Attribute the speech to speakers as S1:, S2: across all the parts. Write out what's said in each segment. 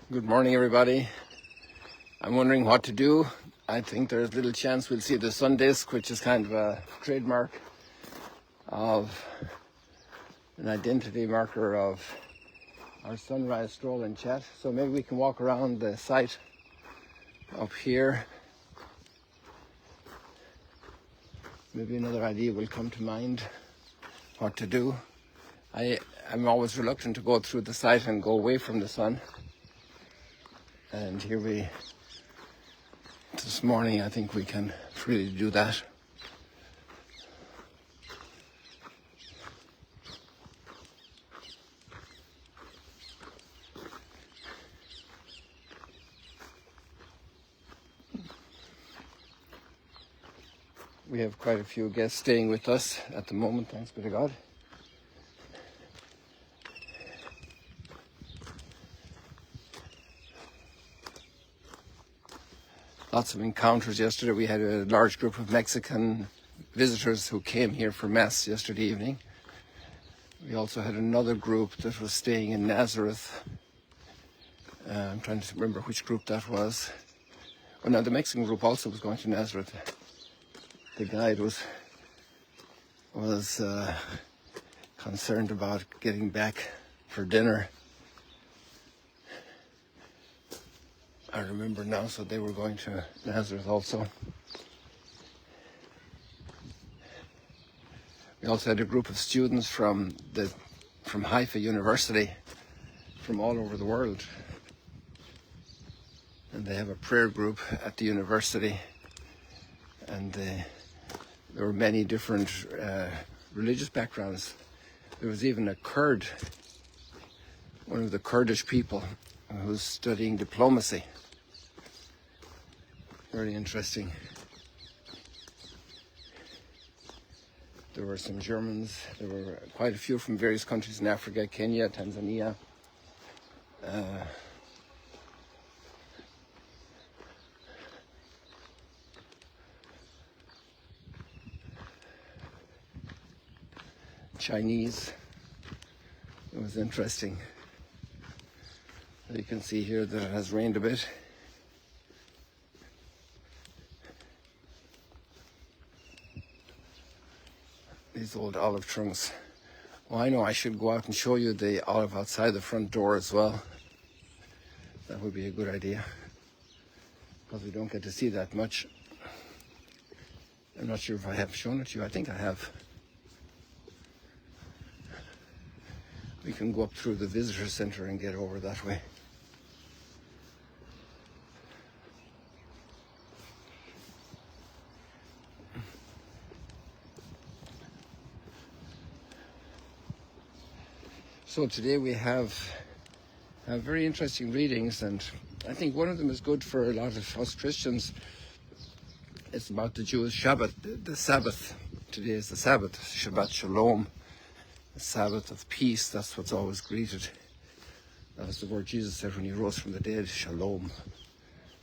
S1: Good morning, everybody. I'm wondering what to do. I think there's little chance we'll see the sun disk, which is kind of a trademark of an identity marker of our sunrise stroll and chat. So maybe we can walk around the site up here. Maybe another idea will come to mind what to do. I'm always reluctant to go through the site and go away from the sun. And this morning I think we can freely do that. We have quite a few guests staying with us at the moment, thanks be to God. Lots of encounters yesterday. We had a large group of Mexican visitors who came here for Mass yesterday evening. We also had another group that was staying in Nazareth. I'm trying to remember which group that was. Oh no, the Mexican group also was going to Nazareth. The guide was concerned about getting back for dinner. I remember now, so they were going to Nazareth also. We also had a group of students from Haifa University, from all over the world. And they have a prayer group at the university. And there were many different religious backgrounds. There was even a Kurd, one of the Kurdish people, who's studying diplomacy. Very interesting. There were some Germans. There were quite a few from various countries in Africa, Kenya, Tanzania. Chinese. It was interesting. You can see here that it has rained a bit. These old olive trunks. Well, I know I should go out and show you the olive outside the front door as well. That would be a good idea, because we don't get to see that much. I'm not sure if I have shown it to you. I think I have. We can go up through the visitor center and get over that way. So today we have very interesting readings, and I think one of them is good for a lot of us Christians. It's about the Jewish Shabbat, the Sabbath. Today is the Sabbath, Shabbat Shalom, the Sabbath of peace. That's what's always greeted. That was the word Jesus said when he rose from the dead, Shalom,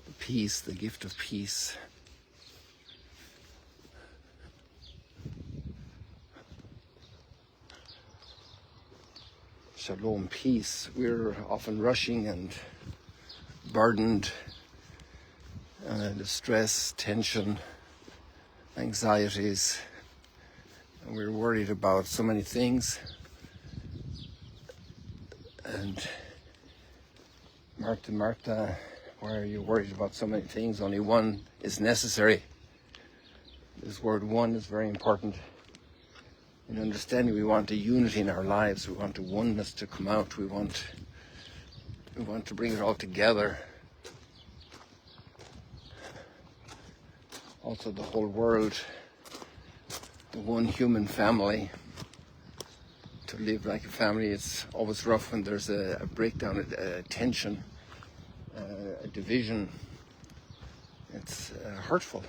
S1: the peace, the gift of peace. Shalom, peace. We're often rushing and burdened, distress, tension, anxieties, and we're worried about so many things. And Martha, why are you worried about so many things? Only one is necessary. This word one is very important. In understanding, we want a unity in our lives. We want the oneness to come out. We want to bring it all together. Also, the whole world, the one human family. To live like a family, it's always rough when there's a breakdown, a tension, a division. It's hurtful.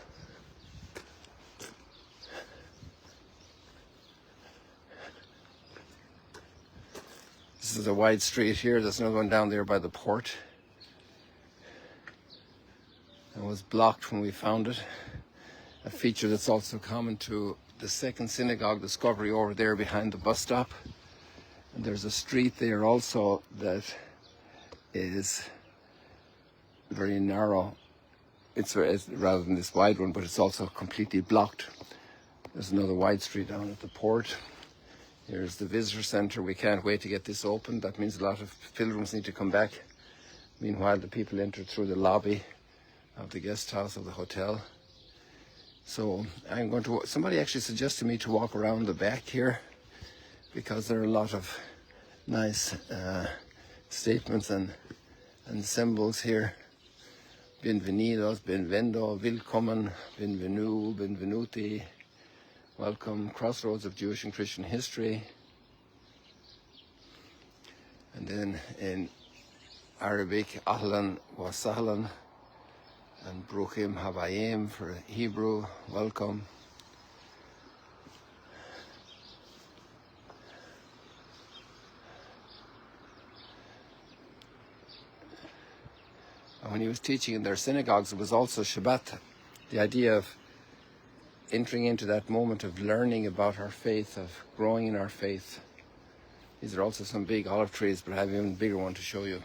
S1: This is a wide street here. There's another one down there by the port. It was blocked when we found it. A feature that's also common to the second synagogue discovery over there behind the bus stop. And there's a street there also that is very narrow. It's rather than this wide one, but it's also completely blocked. There's another wide street down at the port. Here's the visitor centre. We can't wait to get this open. That means a lot of pilgrims need to come back. Meanwhile, the people enter through the lobby of the guest house of the hotel. So I'm going to, somebody actually suggested me to walk around the back here because there are a lot of nice statements and symbols here. Bienvenidos, benvendo, willkommen, bienvenu, benvenuti. Welcome, crossroads of Jewish and Christian history. And then in Arabic, ahlan wa sahlan, and bruchim habayim for Hebrew, welcome. And when he was teaching in their synagogues, it was also Shabbat, the idea of entering into that moment of learning about our faith, of growing in our faith. These are also some big olive trees, but I have an even bigger one to show you.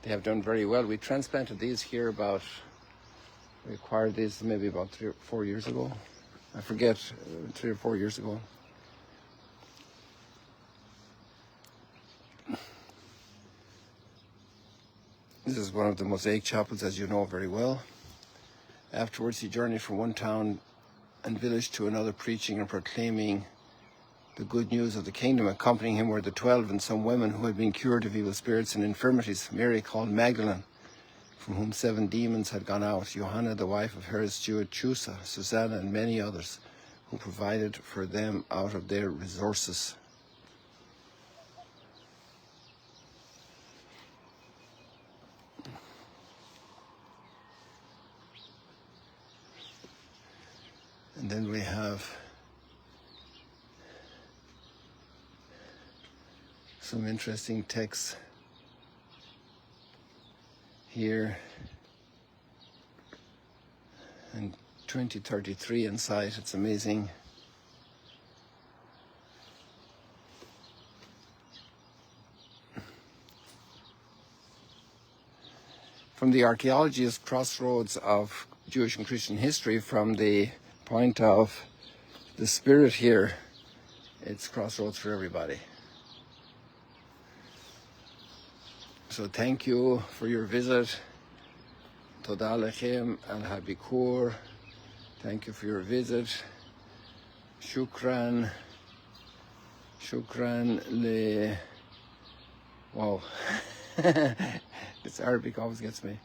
S1: They have done very well. We transplanted these here we acquired these maybe about 3 or 4 years ago. I forget, 3 or 4 years ago. This is one of the mosaic chapels, as you know very well. Afterwards, he journeyed from one town and village to another, preaching and proclaiming the good news of the kingdom. Accompanying him were the 12 and some women who had been cured of evil spirits and infirmities. Mary called Magdala, from whom 7 demons had gone out. Johanna, the wife of Herod's steward Chusa, Susanna, and many others who provided for them out of their resources. And then we have some interesting texts here, and 2033 in sight. It's amazing. From the archaeologist crossroads of Jewish and Christian history, from the point of the spirit here, it's crossroads for everybody. So thank you for your visit. Toda lechem al habikur. Thank you for your visit. Shukran. Shukran le. Wow. This Arabic always gets me.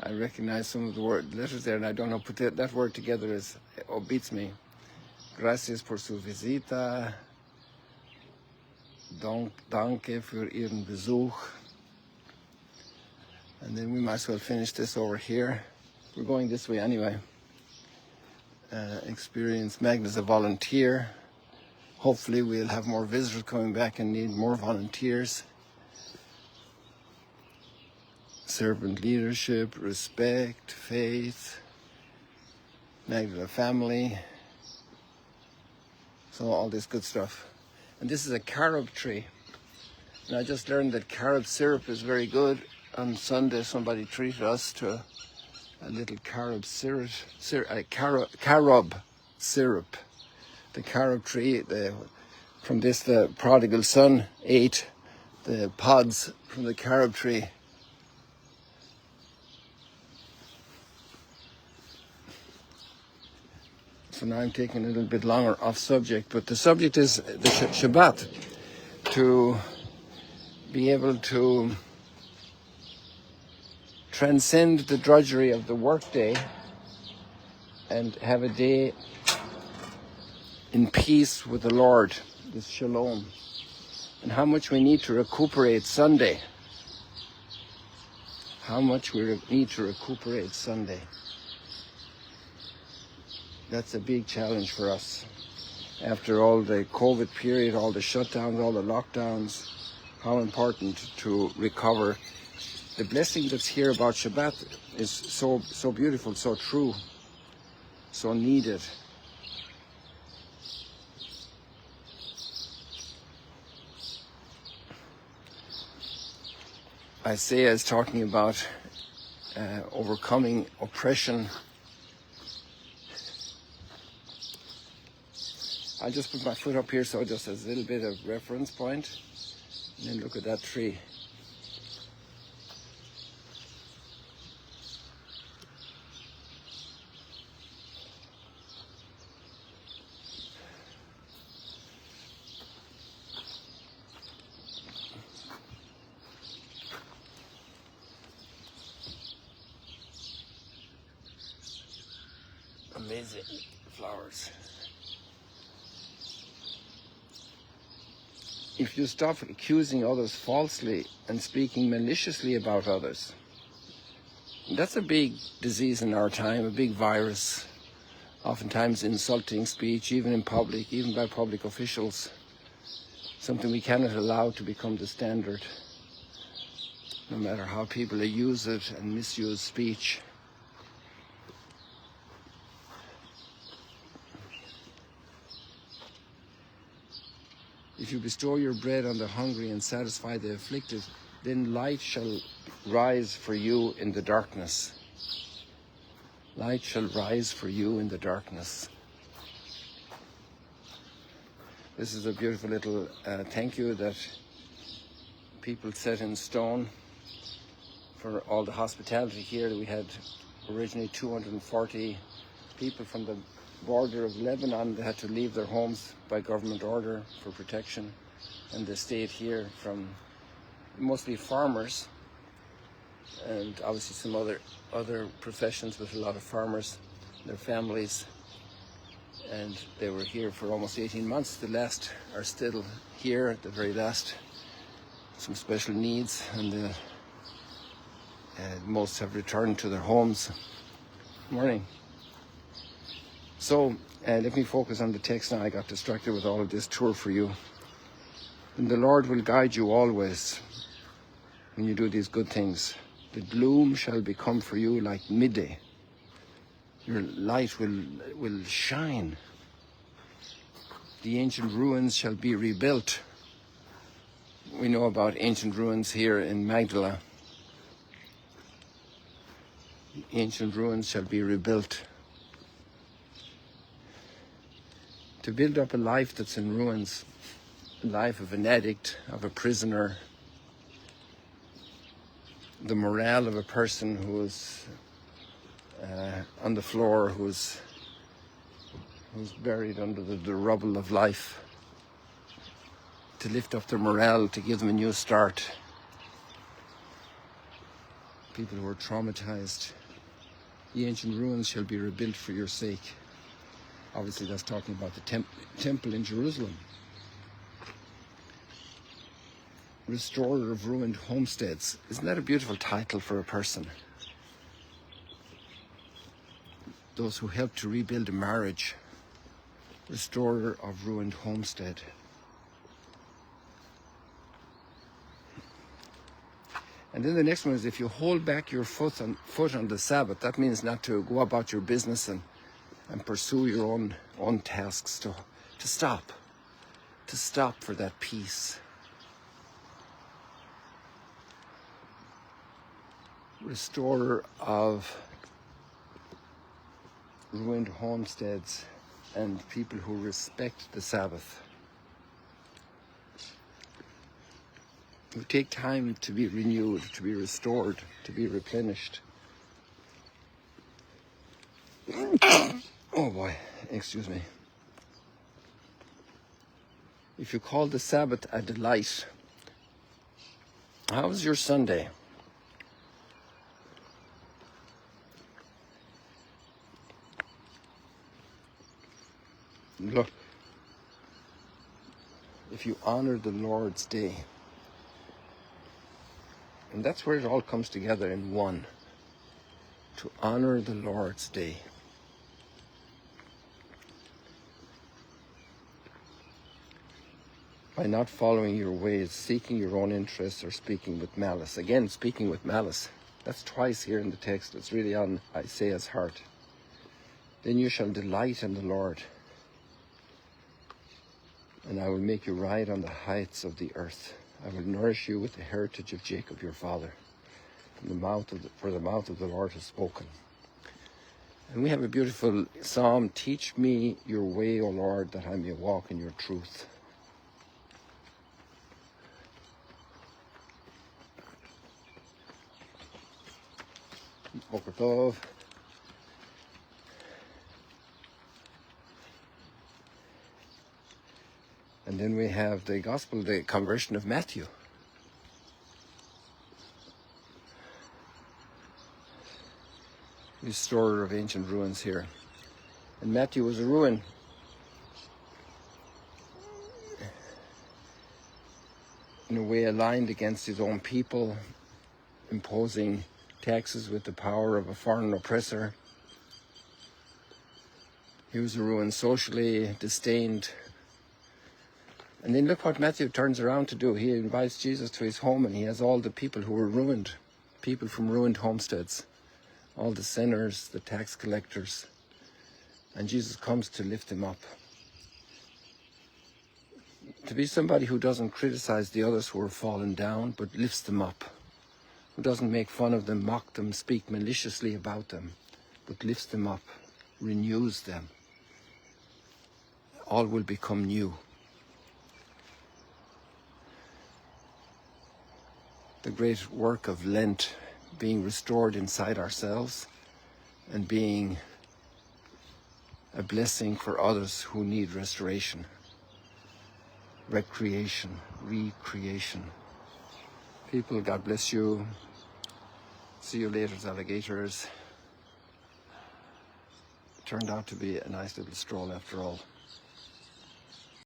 S1: I recognize some of the letters there, and I don't know, put that word together beats me. Gracias por su visita. Danke für Ihren Besuch. And then we might as well finish this over here. We're going this way anyway. Experience Magdala as a volunteer. Hopefully we'll have more visitors coming back and need more volunteers. Servant leadership, respect, faith, Magdala family. So all this good stuff. And this is a carob tree. And I just learned that carob syrup is very good. On Sunday, somebody treated us to a little carob syrup. Carob syrup. The carob tree, from this the prodigal son ate the pods from the carob tree. So now I'm taking a little bit longer off subject, but the subject is the Shabbat, to be able to transcend the drudgery of the workday and have a day in peace with the Lord, this shalom, and how much we need to recuperate Sunday. How much we need to recuperate Sunday. That's a big challenge for us. After all the COVID period, all the shutdowns, all the lockdowns, how important to recover. The blessing that's here about Shabbat is so beautiful, so true, so needed. Isaiah is talking about overcoming oppression. I'll just put my foot up here so just as a little bit of reference point, and then look at that tree. Amazing flowers. If you stop accusing others falsely and speaking maliciously about others, that's a big disease in our time, a big virus, oftentimes insulting speech, even in public, even by public officials, something we cannot allow to become the standard, no matter how people use it and misuse speech. If you bestow your bread on the hungry and satisfy the afflicted, then light shall rise for you in the darkness. Light shall rise for you in the darkness. This is a beautiful little thank you that people set in stone for all the hospitality here. We had originally 240 people from the border of Lebanon. They had to leave their homes by government order for protection, and they stayed here, from mostly farmers and obviously some other professions, but a lot of farmers, their families, and they were here for almost 18 months. The last are still here at the very last, some special needs, and most have returned to their homes. Good morning. So let me focus on the text now. I got distracted with all of this tour for you. And the Lord will guide you always when you do these good things. The gloom shall become for you like midday. Your light will shine. The ancient ruins shall be rebuilt. We know about ancient ruins here in Magdala. The ancient ruins shall be rebuilt. To build up a life that's in ruins, a life of an addict, of a prisoner, the morale of a person who is on the floor, who's buried under the rubble of life, to lift up their morale, to give them a new start. People who are traumatized. The ancient ruins shall be rebuilt for your sake. Obviously, that's talking about the temple in Jerusalem. Restorer of ruined homesteads. Isn't that a beautiful title for a person? Those who help to rebuild a marriage. Restorer of ruined homestead. And then the next one is, if you hold back your foot on the Sabbath, that means not to go about your business and pursue your own tasks, to stop for that peace. Restorer of ruined homesteads and people who respect the Sabbath. Who take time to be renewed, to be restored, to be replenished. Oh boy, excuse me. If you call the Sabbath a delight, how was your Sunday? Look, if you honor the Lord's day, and that's where it all comes together in one, to honor the Lord's day. By not following your ways, seeking your own interests, or speaking with malice. Again, speaking with malice. That's twice here in the text. It's really on Isaiah's heart. Then you shall delight in the Lord, and I will make you ride on the heights of the earth. I will nourish you with the heritage of Jacob your father. For the mouth of the Lord has spoken. And we have a beautiful psalm, teach me your way, O Lord, that I may walk in your truth. Boker Tov. And then we have the Gospel, the conversion of Matthew. Restorer of ancient ruins here. And Matthew was a ruin. In a way aligned against his own people, imposing taxes with the power of a foreign oppressor. He was a ruin socially, disdained. And then look what Matthew turns around to do. He invites Jesus to his home, and he has all the people who were ruined, people from ruined homesteads, all the sinners, the tax collectors. And Jesus comes to lift them up. To be somebody who doesn't criticize the others who are fallen down, but lifts them up. Who doesn't make fun of them, mock them, speak maliciously about them, but lifts them up, renews them. All will become new. The great work of Lent, being restored inside ourselves and being a blessing for others who need restoration, recreation, recreation. People, God bless you. See you later, alligators. Turned out to be a nice little stroll after all.